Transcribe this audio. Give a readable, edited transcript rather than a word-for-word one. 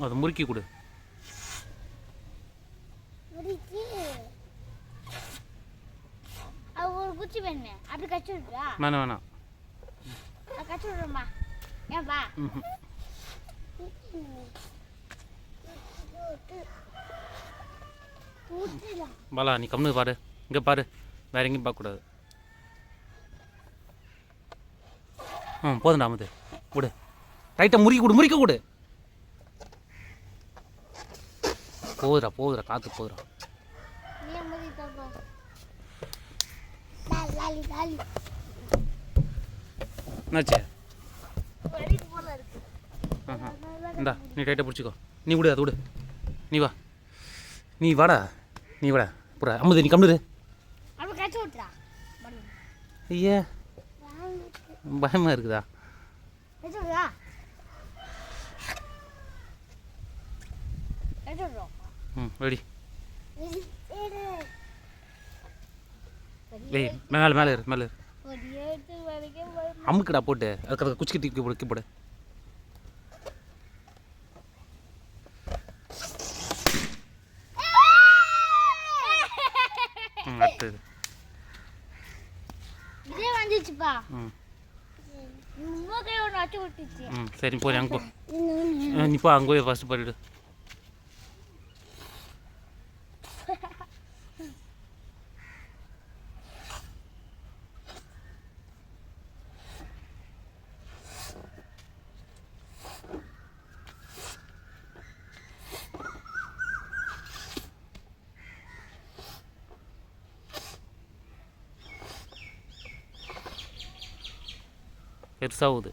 அதை முறுக்கி கொடு. ஒரு குச்சி வேணும், அப்படி கச்சி விடுறா? வேணாம் கச்சி விடுறோம்மா. ஏன்பா பாலா, நீ கம்முனு பாரு, இங்கே பாரு, வேற எங்கேயும் பார்க்கக்கூடாது. போதுண்டா அமுது, விடு. ரைட்டாக முறிக்க கொடு. போகுதுடா காற்று போகுதுடா. என்னாச்சு? இந்தா நீ டைட்டாக பிடிச்சிக்கோ. நீ விடு, அது விடு. நீ வாடா புறா அம்முது, நீ கம்முரு. ஐயா பயமா இருக்குதா? ரெடி. ஏய் மேலே இரு. அமுக்குடா போட்டு அதுக்கு குச்சி கட்டி போடு. அடுத்தது இதே வந்துச்சுப்பா. கை ஒன்று வச்சு விட்டுச்சு. சரி போய் அங்கே போ. நீ போ, அங்கே போய் ஃபஸ்ட்டு போயிடு. பெருசாகுது.